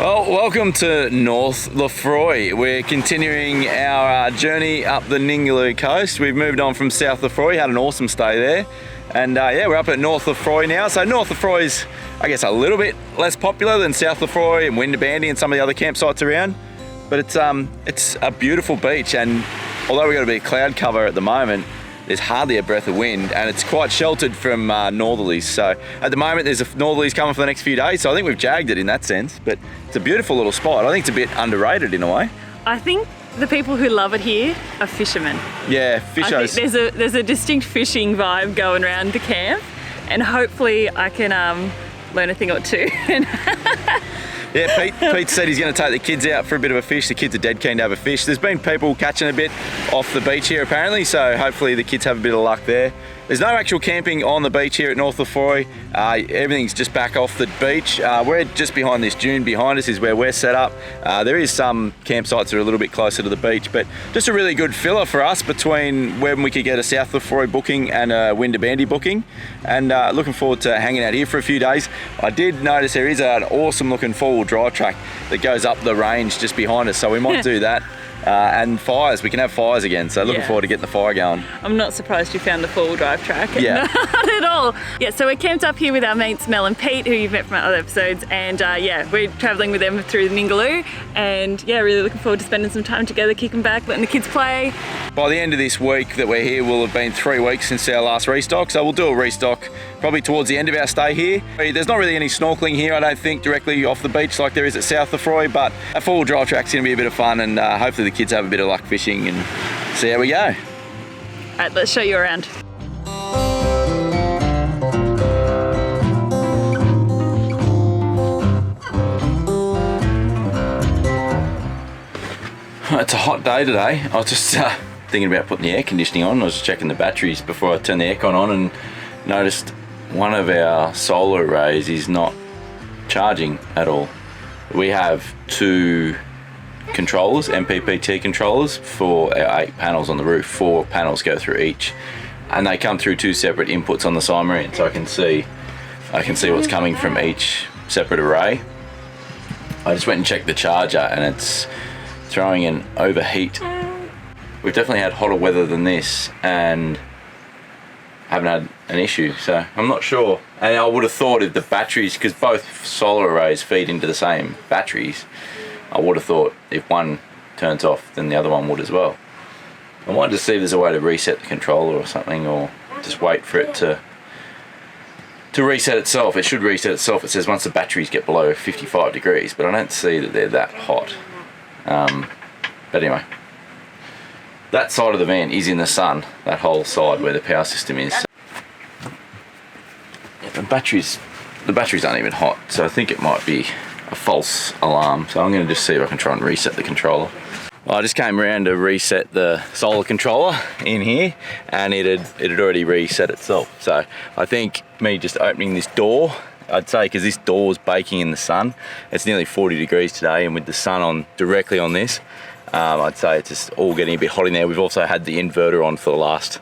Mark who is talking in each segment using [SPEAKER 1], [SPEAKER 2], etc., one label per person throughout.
[SPEAKER 1] Well, welcome to North Lefroy. We're continuing our journey up the Ningaloo Coast. We've moved on from South Lefroy, had an awesome stay there. And yeah, we're up at North Lefroy now. So North Lefroy is, I guess, a little bit less popular than South Lefroy and Windabandy and some of the other campsites around. But it's a beautiful beach, and although we've got a bit of cloud cover at the moment, there's hardly a breath of wind, and it's quite sheltered from northerlies. So at the moment there's a northerlies coming for the next few days, so I think we've jagged it in that sense. But it's a beautiful little spot. I think it's a bit underrated in a way.
[SPEAKER 2] I think the people who love it here are fishermen.
[SPEAKER 1] Yeah, fishers.
[SPEAKER 2] I think there's a distinct fishing vibe going around the camp, and hopefully I can learn a thing or two.
[SPEAKER 1] Yeah, Pete said he's going to take the kids out for a bit of a fish. The kids are dead keen to have a fish. There's been people catching a bit off the beach here apparently, so hopefully the kids have a bit of luck there. There's no actual camping on the beach here at North Lefroy. Everything's just back off the beach. We're just behind this dune behind us is where we're set up. There is some campsites that are a little bit closer to the beach, but just a really good filler for us between when we could get a South Lefroy booking and a Windabandy booking. And looking forward to hanging out here for a few days. I did notice there is an awesome looking four-wheel drive track that goes up the range just behind us, so we might do that. And fires, we can have fires again, so looking forward to getting the fire going.
[SPEAKER 2] I'm not surprised you found the four-wheel drive track.
[SPEAKER 1] Yeah.
[SPEAKER 2] Not at all. Yeah, so we're camped up here with our mates Mel and Pete, who you've met from our other episodes, and yeah, we're travelling with them through the Ningaloo, and yeah, really looking forward to spending some time together, kicking back, letting the kids play.
[SPEAKER 1] By the end of this week that we're here, will have been 3 weeks since our last restock, so we'll do a restock probably towards the end of our stay here. There's not really any snorkeling here, I don't think, directly off the beach like there is at South Lefroy, but a four-wheel drive track's going to be a bit of fun, and hopefully the kids have a bit of luck fishing and see how we go.
[SPEAKER 2] All right, let's show you around.
[SPEAKER 1] It's a hot day today. I was just thinking about putting the air conditioning on. I was checking the batteries before I turned the aircon on and noticed one of our solar arrays is not charging at all. We have 2 controllers, MPPT controllers, for our 8 panels on the roof. 4 panels go through each, and they come through 2 separate inputs on the Simarine, so I can see what's coming from each separate array. I just went and checked the charger, and it's throwing an overheat. We've definitely had hotter weather than this and haven't had an issue, so I'm not sure. And I would have thought if the batteries, because both solar arrays feed into the same batteries, I would have thought if one turns off, then the other one would as well. I wanted to see if there's a way to reset the controller or something, or just wait for it to reset itself. It should reset itself. It says once the batteries get below 55 degrees, but I don't see that they're that hot. But anyway, that side of the van is in the sun, that whole side where the power system is. Yeah, the batteries aren't even hot, so I think it might be a false alarm. So I'm going to just see if I can try and reset the controller. Well, I just came around to reset the solar controller in here, and it had already reset itself. So I think me just opening this door, I'd say, because this door's baking in the sun. It's nearly 40 degrees today, and with the sun on directly on this, I'd say it's just all getting a bit hot in there. We've also had the inverter on for the last,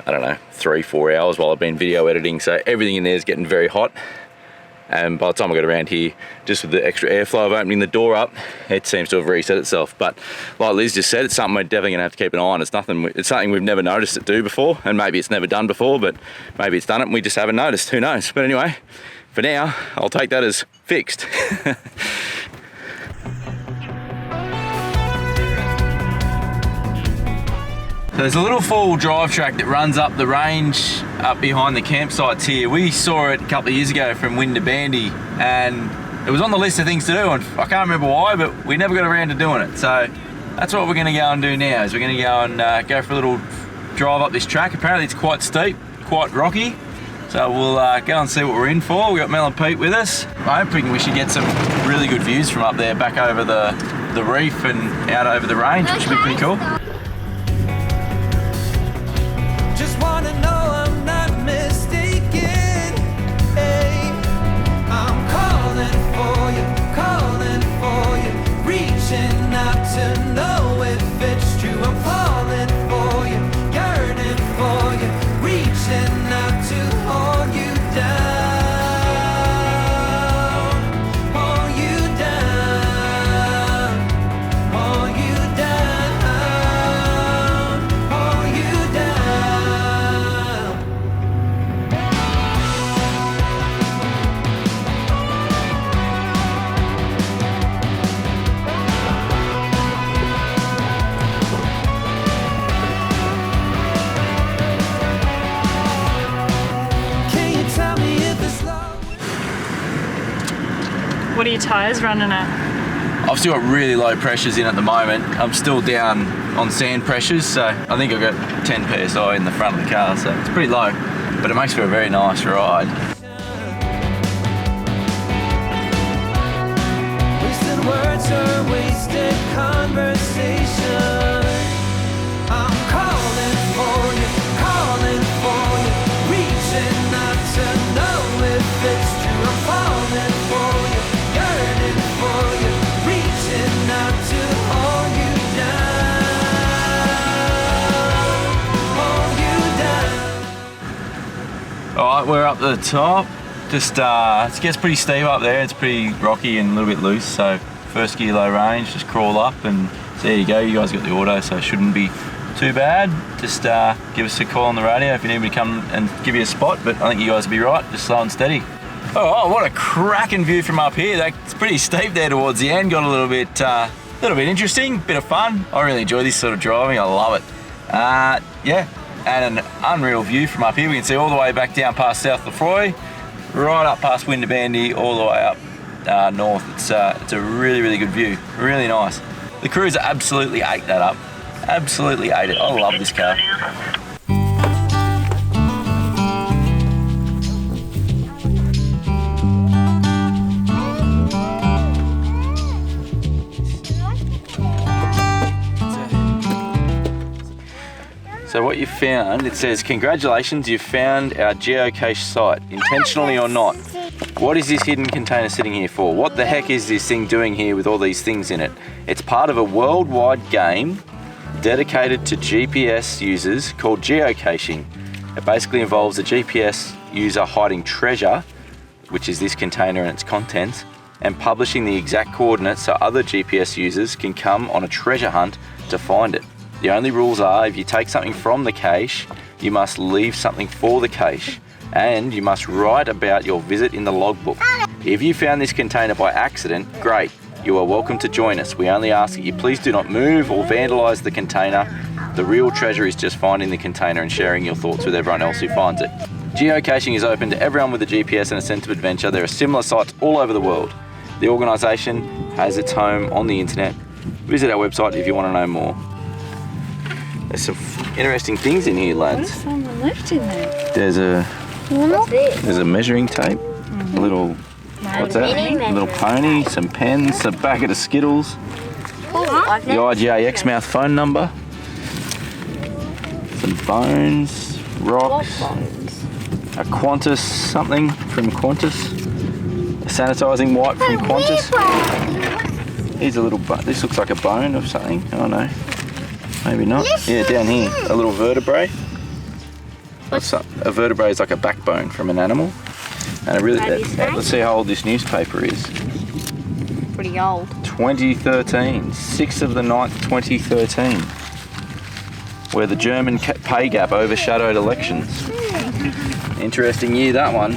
[SPEAKER 1] I don't know, 3-4 hours while I've been video editing, so everything in there is getting very hot. And by the time I got around here, just with the extra airflow of opening the door up, it seems to have reset itself. But like Liz just said, it's something we're definitely gonna have to keep an eye on. It's something we've never noticed it do before, and maybe it's never done before, but maybe it's done it and we just haven't noticed, who knows. But anyway, for now, I'll take that as fixed. There's a little four-wheel drive track that runs up the range up behind the campsites here. We saw it a couple of years ago from Windabandy, and it was on the list of things to do, and I can't remember why, but we never got around to doing it. So that's what we're going to go and do now, is we're going to go and go for a little drive up this track. Apparently it's quite steep, quite rocky, so we'll go and see what we're in for. We've got Mel and Pete with us. I'm hoping we should get some really good views from up there, back over the reef and out over the range, which should be pretty cool.
[SPEAKER 3] Just wanna know I'm not mistaken. Hey, I'm calling for you, reaching out to know if it's true. I'm falling for you, yearning for you, reaching out to hold you down, hold you down.
[SPEAKER 2] What are your tyres running at?
[SPEAKER 1] I've still got really low pressures in at the moment. I'm still down on sand pressures, so I think I've got 10 psi in the front of the car, so it's pretty low, but it makes for a very nice ride.
[SPEAKER 3] Wasted words or wasted conversation. I'm calling for you, reaching out to know if it's true. I'm falling for you, yearning for you, reaching out to hold you down, hold you down.
[SPEAKER 1] Alright, we're up the top. Just, it gets pretty steep up there. It's pretty rocky and a little bit loose, so first gear low range, just crawl up and so there you go. You guys got the auto, so it shouldn't be too bad. Just give us a call on the radio if you need me to come and give you a spot, but I think you guys will be right, just slow and steady. Oh, what a cracking view from up here. It's pretty steep there towards the end. Got a little bit interesting, bit of fun. I really enjoy this sort of driving, I love it. Yeah, and an unreal view from up here. We can see all the way back down past South Lefroy, right up past Windabandy, all the way up north. It's a really, really good view, really nice. The cruiser absolutely ate that up. Absolutely ate it. I love this car. So what you found, it says, congratulations, you found our geocache site, intentionally or not. What is this hidden container sitting here for? What the heck is this thing doing here with all these things in it? It's part of a worldwide game dedicated to GPS users called geocaching. It basically involves a GPS user hiding treasure, which is this container and its contents, and publishing the exact coordinates so other GPS users can come on a treasure hunt to find it. The only rules are if you take something from the cache, you must leave something for the cache, and you must write about your visit in the logbook. If you found this container by accident, great. You are welcome to join us. We only ask that you please do not move or vandalise the container. The real treasure is just finding the container and sharing your thoughts with everyone else who finds it. Geocaching is open to everyone with a GPS and a sense of adventure. There are similar sites all over the world. The organisation has its home on the internet. Visit our website if you want to know more. There's some interesting things in here, lads.
[SPEAKER 2] There's someone left in there.
[SPEAKER 1] There's a measuring tape, a little, what's that? A little pony, some pens, a packet of Skittles, the IGA Exmouth phone number, some bones, rocks, a Qantas something from Qantas, a sanitising wipe from Qantas. Here's a little, this looks like a bone of something, I don't know. Maybe not. Yeah, down here, a little vertebrae. A vertebrae is like a backbone from an animal. And let's see how old this newspaper is.
[SPEAKER 4] Pretty old.
[SPEAKER 1] 2013, 6th of the 9th, 2013. Where the German pay gap overshadowed elections. Interesting year, that one.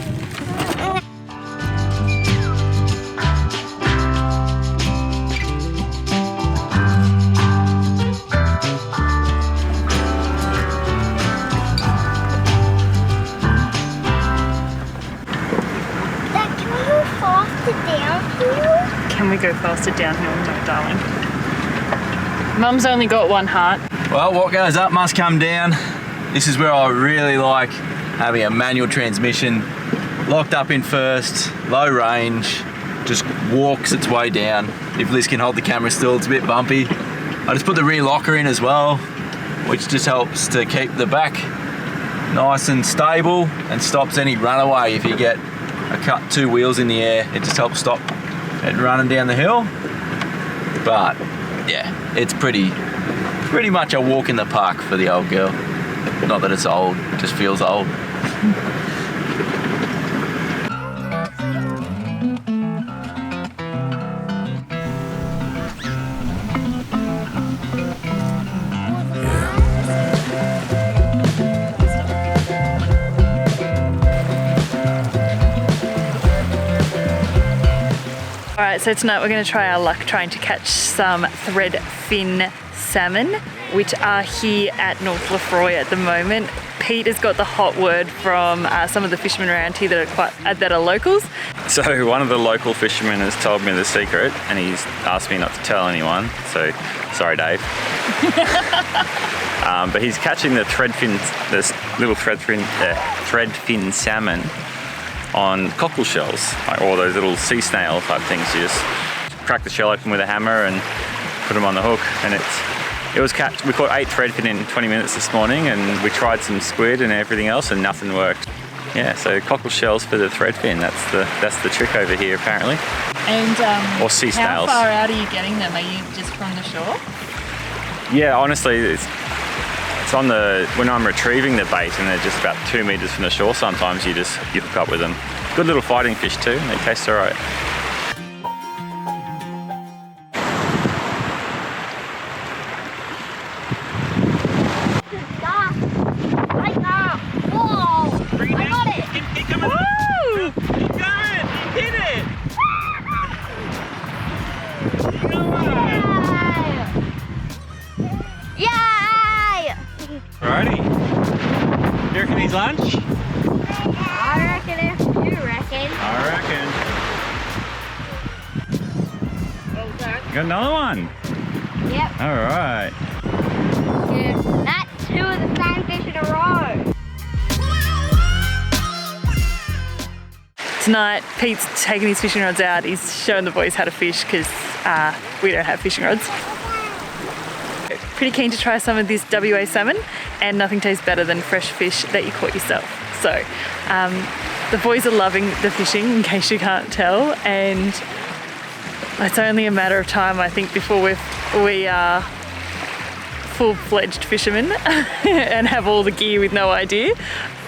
[SPEAKER 2] Can we go faster downhill? No, darling. Mum's only got one heart.
[SPEAKER 1] Well, what goes up must come down. This is where I really like having a manual transmission, locked up in first, low range, just walks its way down. If Liz can hold the camera still, it's a bit bumpy. I just put the rear locker in as well, which just helps to keep the back nice and stable and stops any runaway if you get two wheels in the air. It just helps stop it running down the hill. But yeah, it's pretty much a walk in the park for the old girl. Not that it's old, it just feels old.
[SPEAKER 2] Alright, so tonight we're going to try our luck trying to catch some thread fin salmon. which are here at North Lefroy at the moment. Pete has got the hot word from some of the fishermen around here that are locals.
[SPEAKER 1] So one of the local fishermen has told me the secret, and he's asked me not to tell anyone. So sorry, Dave. But he's catching the this little threadfin salmon on cockle shells, like all those little sea snail type things. You just crack the shell open with a hammer and put them on the hook, and it was catch. We caught 8 threadfin in 20 minutes this morning, and we tried some squid and everything else, and nothing worked. Yeah, so cockle shells for the threadfin. That's the trick over here, apparently.
[SPEAKER 2] And
[SPEAKER 1] or sea snails.
[SPEAKER 2] How far out are you getting them? Are you just from the shore?
[SPEAKER 1] Yeah, honestly, it's on when I'm retrieving the bait, and they're just about 2 meters from the shore. Sometimes you hook up with them. Good little fighting fish too. They taste all right. Alrighty. You reckon he's lunch?
[SPEAKER 4] I reckon if you reckon.
[SPEAKER 1] I reckon. Got another one?
[SPEAKER 4] Yep.
[SPEAKER 1] Alright.
[SPEAKER 4] Good. That's 2 of the same fish in a row.
[SPEAKER 2] Tonight, Pete's taking his fishing rods out. He's showing the boys how to fish because we don't have fishing rods. Pretty keen to try some of this WA salmon, and nothing tastes better than fresh fish that you caught yourself. So the boys are loving the fishing, in case you can't tell, and it's only a matter of time, I think, before we are full-fledged fishermen and have all the gear with no idea.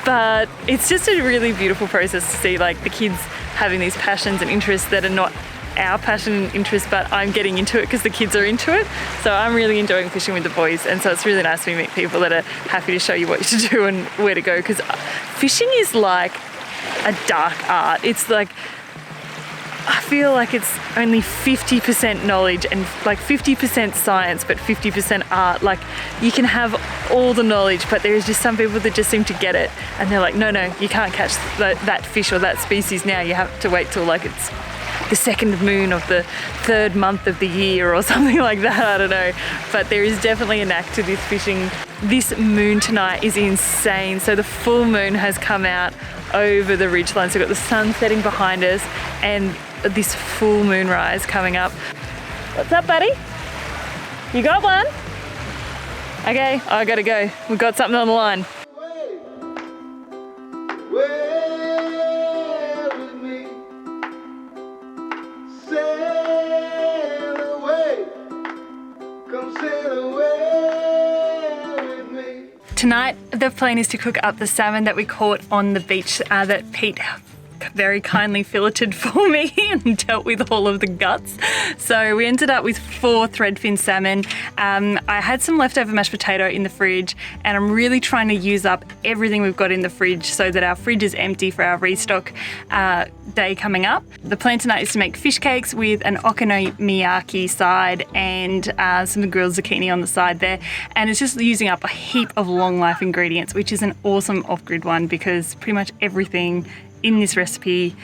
[SPEAKER 2] But it's just a really beautiful process to see, like, the kids having these passions and interests that are not our passion and interest, but I'm getting into it because the kids are into it. So I'm really enjoying fishing with the boys, and so it's really nice to meet people that are happy to show you what you should do and where to go, because fishing is like a dark art. It's like, I feel like it's only 50% knowledge and like 50% science, but 50% art. Like, you can have all the knowledge, but there's just some people that just seem to get it, and they're like, no, you can't catch that fish or that species now. You have to wait till like it's the second moon of the 3rd month of the year or something like that, I don't know. But there is definitely a knack to this fishing. This moon tonight is insane. So the full moon has come out over the ridgeline. So we've got the sun setting behind us and this full moon rise coming up. What's up, buddy? You got one? Okay, I gotta go. We've got something on the line. Tonight, the plan is to cook up the salmon that we caught on the beach that Pete very kindly filleted for me and dealt with all of the guts. So we ended up with 4 threadfin salmon. I had some leftover mashed potato in the fridge, and I'm really trying to use up everything we've got in the fridge so that our fridge is empty for our restock day coming up. The plan tonight is to make fish cakes with an okonomiyaki side and some grilled zucchini on the side there. And it's just using up a heap of long life ingredients, which is an awesome off-grid one because pretty much everything in this recipe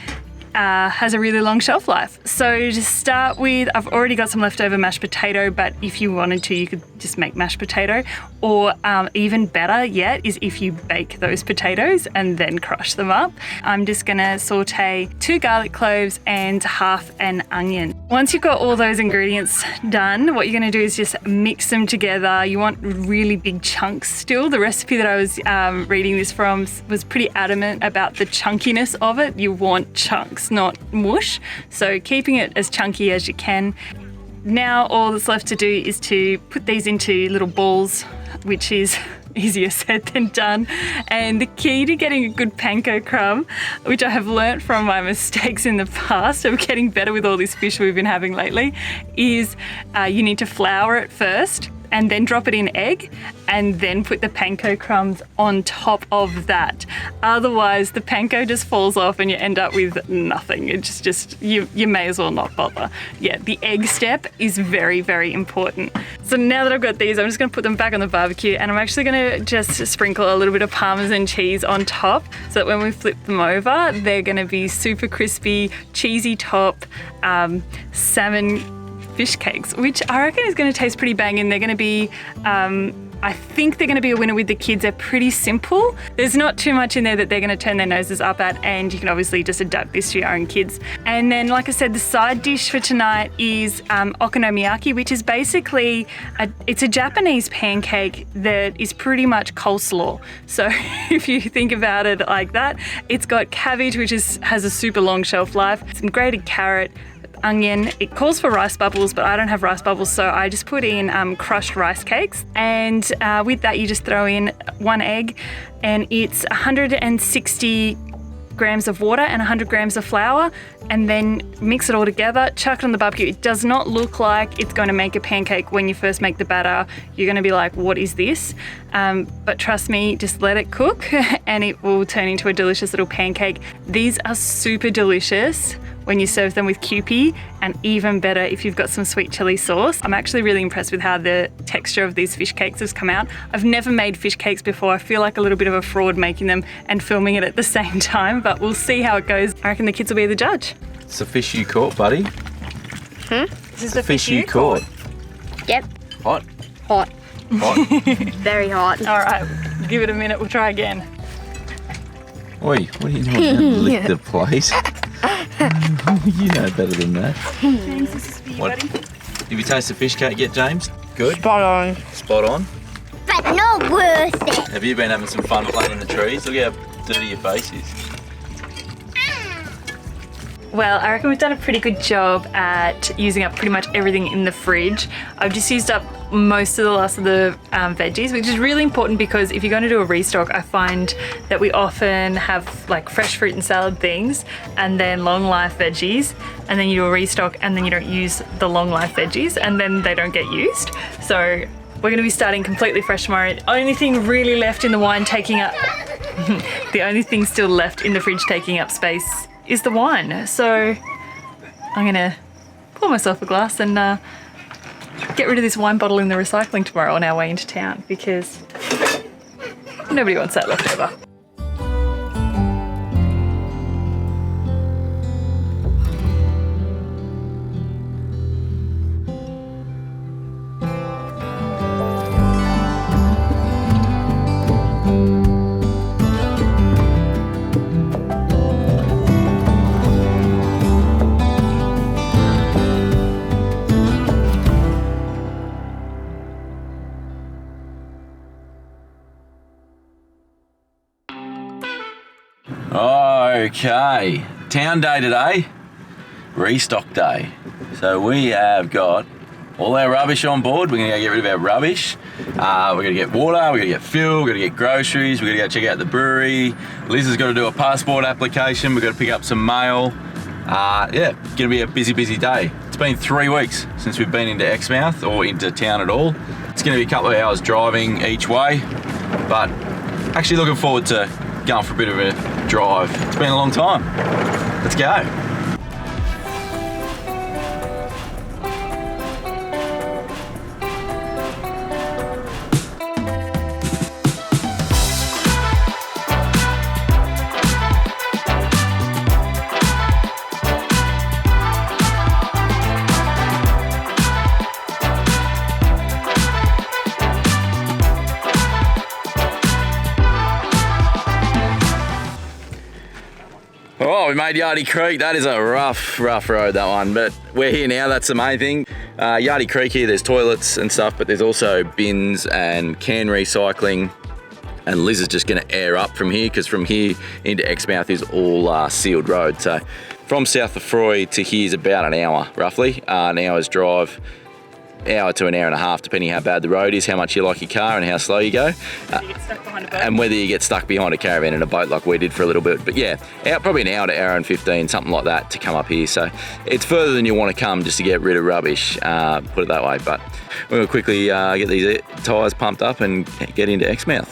[SPEAKER 2] has a really long shelf life. So to start with, I've already got some leftover mashed potato, but if you wanted to, you could just make mashed potato, or even better yet is if you bake those potatoes and then crush them up. I'm just gonna saute 2 garlic cloves and half an onion. Once you've got all those ingredients done, what you're gonna do is just mix them together. You want really big chunks still. The recipe that I was reading this from was pretty adamant about the chunkiness of it. You want chunks, not mush. So keeping it as chunky as you can. Now all that's left to do is to put these into little balls, which is easier said than done. And the key to getting a good panko crumb, which I have learnt from my mistakes in the past of getting better with all this fish we've been having lately, is you need to flour it first and then drop it in egg, and then put the panko crumbs on top of that. Otherwise, the panko just falls off and you end up with nothing. It's just you may as well not bother. Yeah, the egg step is very, very important. So now that I've got these, I'm just gonna put them back on the barbecue, and I'm actually gonna just sprinkle a little bit of Parmesan cheese on top so that when we flip them over, they're gonna be super crispy, cheesy top, salmon fish cakes, which I reckon is going to taste pretty banging. They're going to be, I think they're going to be a winner with the kids. They're pretty simple. There's not too much in there that they're going to turn their noses up at, and you can obviously just adapt this to your own kids. And then, like I said, the side dish for tonight is okonomiyaki, which is basically, it's a Japanese pancake that is pretty much coleslaw. So if you think about it like that, it's got cabbage, which has a super long shelf life, some grated carrot, onion. It calls for rice bubbles, but I don't have rice bubbles, so I just put in crushed rice cakes, and with that you just throw in 1 egg, and it's 160 grams of water and 100 grams of flour, and then mix it all together, chuck it on the barbecue. It does not look like it's going to make a pancake when you first make the batter. You're going to be like, what is this? But trust me, just let it cook and it will turn into a delicious little pancake. These are super delicious when you serve them with Kewpie, and even better if you've got some sweet chili sauce. I'm actually really impressed with how the texture of these fish cakes has come out. I've never made fish cakes before. I feel like a little bit of a fraud making them and filming it at the same time, but we'll see how it goes. I reckon the kids will be the judge.
[SPEAKER 1] It's the fish you caught, buddy.
[SPEAKER 2] This is the
[SPEAKER 1] Fish you caught.
[SPEAKER 4] Yep.
[SPEAKER 1] Hot.
[SPEAKER 4] Hot.
[SPEAKER 1] Hot.
[SPEAKER 4] Very hot.
[SPEAKER 2] All right, give it a minute, we'll try again.
[SPEAKER 1] Oi, what are you doing? Don't lick the plate. You know better than that.
[SPEAKER 2] James, this is for you,
[SPEAKER 1] What?
[SPEAKER 2] buddy.
[SPEAKER 1] Did you taste the fish cake yet, James? Good?
[SPEAKER 4] Spot on.
[SPEAKER 1] Spot on.
[SPEAKER 4] But not worth it.
[SPEAKER 1] Have you been having some fun playing in the trees? Look how dirty your face is.
[SPEAKER 2] Well, I reckon we've done a pretty good job at using up pretty much everything in the fridge. I've just used up most of the last of the veggies, which is really important because if you're going to do a restock, I find that we often have like fresh fruit and salad things and then long life veggies, and then you do a restock and then you don't use the long life veggies and then they don't get used. So we're going to be starting completely fresh tomorrow. The only thing really left in the wine taking up, the only thing still left in the fridge taking up space is the wine. So I'm gonna pour myself a glass and get rid of this wine bottle in the recycling tomorrow on our way into town, because nobody wants that left over.
[SPEAKER 1] Okay, town day today, restock day. So we have got all our rubbish on board. We're gonna go get rid of our rubbish. We're gonna get water, we're gonna get fuel, we're gonna get groceries, we're gonna go check out the brewery. Liz has got to do a passport application, we've got to pick up some mail. Yeah, gonna be a busy day. It's been 3 weeks since we've been into Exmouth or into town at all. It's gonna be a couple of hours driving each way, but actually looking forward to going for a bit of a drive. It's been a long time. Let's go. Oh, we made Yardie Creek. That is a rough road, that one, but we're here now. That's the main thing. Yardie Creek here, there's toilets and stuff, but there's also bins and can recycling, and Liz is just gonna air up from here, because from here into Exmouth is all sealed road. So from South Lefroy to here is about an hour, roughly, an hour's drive. hour to an hour and a half, depending how bad the road is, how much you like your car and how slow you go.
[SPEAKER 2] You get stuck behind a boat.
[SPEAKER 1] And whether you get stuck behind a caravan in a boat like we did for a little bit. But yeah, probably an hour to hour and 15, something like that, to come up here. So it's further than you want to come just to get rid of rubbish, put it that way. But we're going to quickly get these tyres pumped up and get into Exmouth.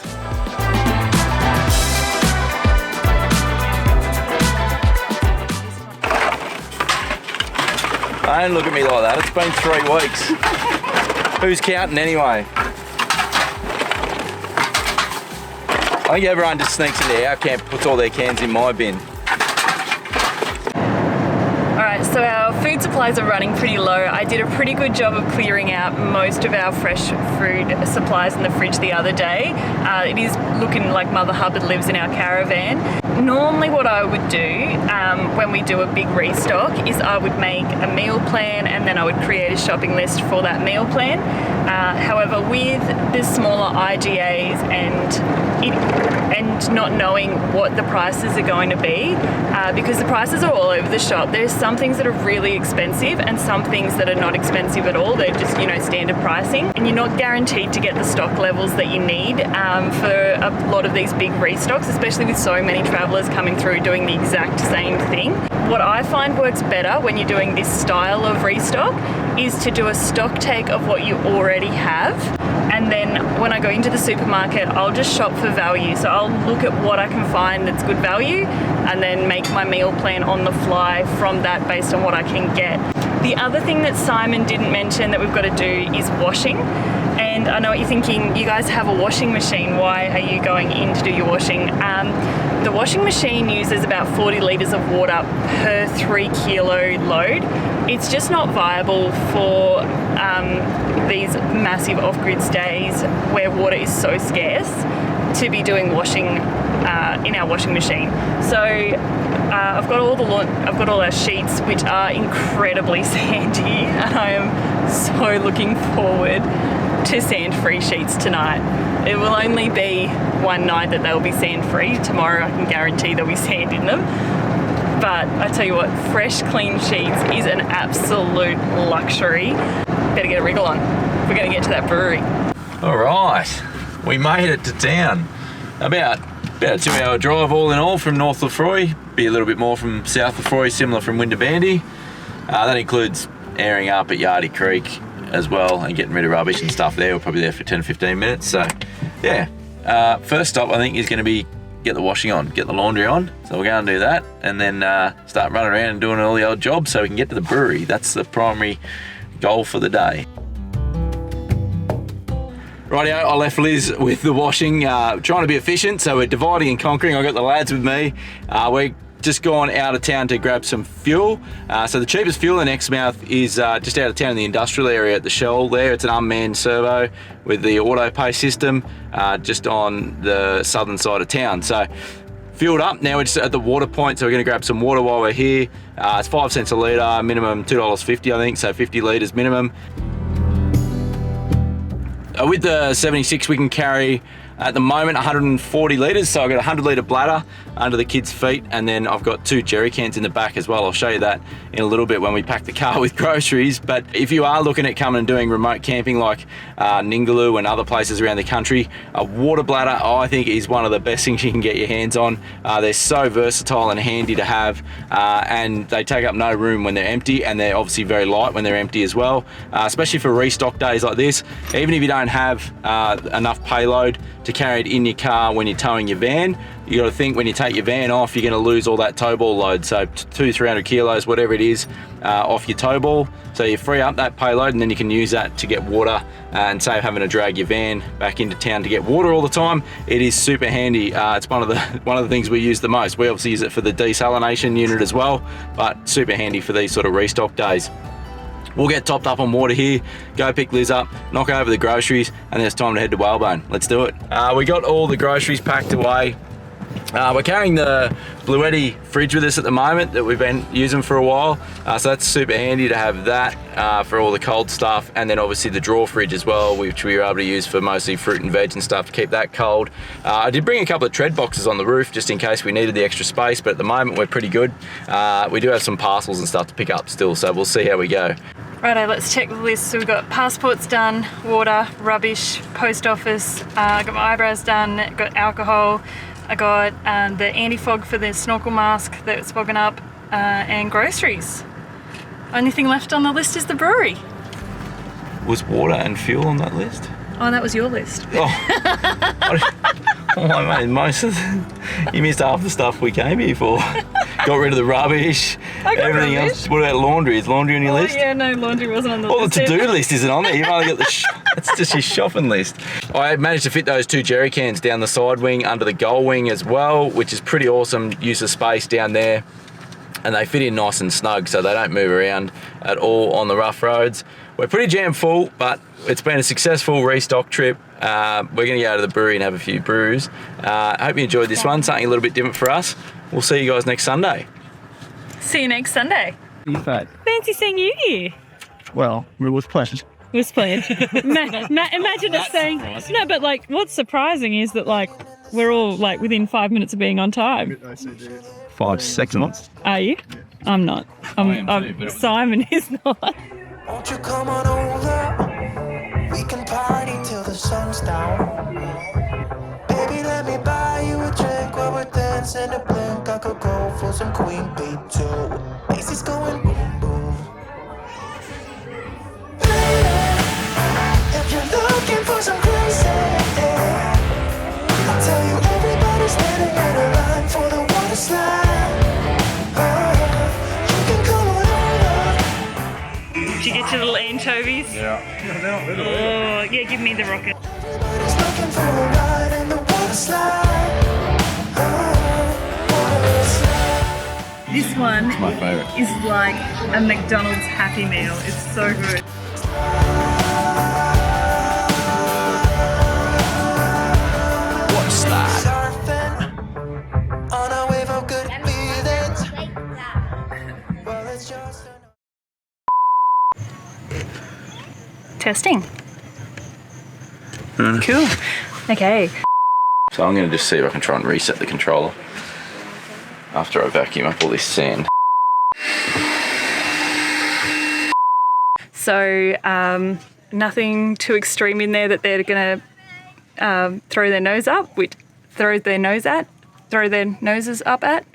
[SPEAKER 1] Don't look at me like that, it's been 3 weeks. Who's counting anyway? I think everyone just sneaks into our camp, puts all their cans in my bin.
[SPEAKER 2] Alright, so our food supplies are running pretty low. I did a pretty good job of clearing out most of our fresh food supplies in the fridge the other day. It is looking like Mother Hubbard lives in our caravan. Normally what I would do when we do a big restock is I would make a meal plan and then I would create a shopping list for that meal plan. However, with the smaller IGAs and not knowing what the prices are going to be, because the prices are all over the shop, there's some things that are really expensive and some things that are not expensive at all. They're just, standard pricing, and you're not guaranteed to get the stock levels that you need for a lot of these big restocks, especially with so many travelers coming through doing the exact same thing. What I find works better when you're doing this style of restock is to do a stock take of what you already have, and then when I go into the supermarket, I'll just shop for value. So I'll look at what I can find that's good value and then make my meal plan on the fly from that based on what I can get. The other thing that Simon didn't mention that we've got to do is washing. And I know what you're thinking, you guys have a washing machine, why are you going in to do your washing? The washing machine uses about 40 litres of water per 3 kilo load. It's just not viable for these massive off-grid stays where water is so scarce to be doing washing in our washing machine. So I've got all our sheets, which are incredibly sandy, and I am so looking forward to sand-free sheets tonight. It will only be one night that they'll be sand-free. Tomorrow I can guarantee there'll be sand in them. But I tell you what, fresh, clean sheets is an absolute luxury. Better get a wriggle on if we're going to get to that brewery.
[SPEAKER 1] All right, we made it to town. About a 2-hour drive all in all from North Lefroy. Be a little bit more from South Lefroy, similar from Windabandy. That includes airing up at Yardie Creek as well and getting rid of rubbish and stuff there. We're probably there for 10 or 15 minutes. So yeah, first stop I think is going to be get the washing on, get the laundry on. So we're going to do that and then start running around and doing all the old jobs so we can get to the brewery. That's the primary goal for the day. Rightio, I left Liz with the washing, trying to be efficient, so we're dividing and conquering. I've got the lads with me. We're just gone out of town to grab some fuel. So the cheapest fuel in Exmouth is just out of town in the industrial area at the Shell there. It's an unmanned servo with the auto pay system just on the southern side of town. So fueled up, now we're just at the water point, so we're going to grab some water while we're here. It's 5 cents a litre, minimum $2.50 I think, so 50 litres minimum. With the 76 we can carry at the moment 140 litres, so I've got a 100 litre bladder under the kids' feet, and then I've got 2 jerry cans in the back as well. I'll show you that in a little bit when we pack the car with groceries. But if you are looking at coming and doing remote camping like Ningaloo and other places around the country, a water bladder I think is one of the best things you can get your hands on. They're so versatile and handy to have, and they take up no room when they're empty, and they're obviously very light when they're empty as well, especially for restock days like this. Even if you don't have enough payload to carry it in your car when you're towing your van, you got to think when you take your van off, you're going to lose all that tow ball load, so 200-300 kilos, whatever it is, off your tow ball. So you free up that payload, and then you can use that to get water and save having to drag your van back into town to get water all the time. It is super handy. It's one of the things we use the most. We obviously use it for the desalination unit as well, but super handy for these sort of restock days. We'll get topped up on water here, go pick Liz up, knock over the groceries, and then it's time to head to Whalebone. Let's do it. We got all the groceries packed away. We're carrying the Bluetti fridge with us at the moment that we've been using for a while, so that's super handy to have that for all the cold stuff, and then obviously the drawer fridge as well, which we were able to use for mostly fruit and veg and stuff to keep that cold. I did bring a couple of tread boxes on the roof just in case we needed the extra space, but at the moment we're pretty good. We do have some parcels and stuff to pick up still, so we'll see how we go.
[SPEAKER 2] Righto, let's check the list. So we've got passports done, water, rubbish, post office, I got my eyebrows done, got alcohol, I got the anti-fog for the snorkel mask that's fogging up, and groceries. Only thing left on the list is the brewery.
[SPEAKER 1] Was water and fuel on that list?
[SPEAKER 2] Oh, that was your list.
[SPEAKER 1] Oh mate, most of you missed half the stuff we came here for. Got rid of the rubbish,
[SPEAKER 2] I got
[SPEAKER 1] everything
[SPEAKER 2] rubbish.
[SPEAKER 1] else. What about laundry? Is laundry on your list?
[SPEAKER 2] Yeah, no, laundry wasn't on the
[SPEAKER 1] Well,
[SPEAKER 2] list.
[SPEAKER 1] the to-do list isn't on there. You've only got the it's just your shopping list. I managed to fit those 2 jerry cans down the side wing under the goal wing as well, which is pretty awesome use of space down there. And they fit in nice and snug, so they don't move around at all on the rough roads. We're pretty jam full, but it's been a successful restock trip. We're going to go to the brewery and have a few brews. I hope you enjoyed this one, something a little bit different for us. We'll see you guys next Sunday.
[SPEAKER 2] See you next Sunday.
[SPEAKER 5] Fat.
[SPEAKER 2] Fancy seeing you here.
[SPEAKER 5] Well, it was pleasant.
[SPEAKER 6] Was planned. Imagine us saying no, but like what's surprising is that like we're all like within 5 minutes of being on time.
[SPEAKER 5] 5 seconds.
[SPEAKER 6] Are you? I'm not. Simon is not.
[SPEAKER 3] Won't you come on over? We can party till the sun's down. Baby, let me buy you a drink while we're dancing a blink. I could go for some Queen Bee too. Macy's going boom boom. If you're looking for some crazy, I'll tell you everybody's standing in a line for the water slide. You can come on over.
[SPEAKER 2] Did you get your little anchovies?
[SPEAKER 5] Yeah.
[SPEAKER 2] Oh, yeah, give me the rocket.
[SPEAKER 3] Everybody's looking for a ride in the water slide. Water slide.
[SPEAKER 2] This one
[SPEAKER 1] My favourite.
[SPEAKER 2] is like a McDonald's Happy Meal. It's so good.
[SPEAKER 1] What's that?
[SPEAKER 3] Surfing on a wave of good feelings. Well, it's just
[SPEAKER 2] Testing. Cool. Okay.
[SPEAKER 1] So I'm going to just see if I can try and reset the controller after I vacuum up all this sand.
[SPEAKER 2] So nothing too extreme in there that they're going to throw their nose up, throw their noses up at.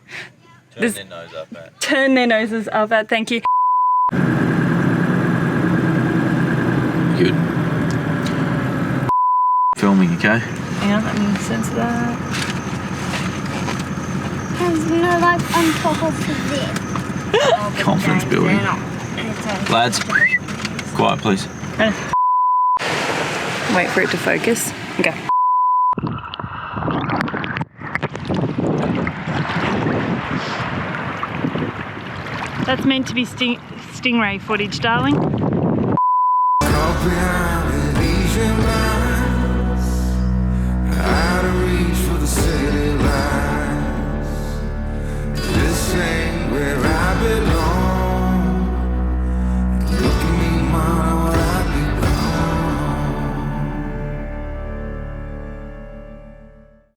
[SPEAKER 1] Turn their nose up at.
[SPEAKER 2] Turn their noses up at, thank you.
[SPEAKER 1] Good. Filming, okay?
[SPEAKER 2] Hang on, let me censor that.
[SPEAKER 4] There's no like on top of this.
[SPEAKER 1] Confidence building. Lads, quiet please.
[SPEAKER 2] Wait for it to focus. Okay. That's meant to be stingray footage, darling.
[SPEAKER 3] Up behind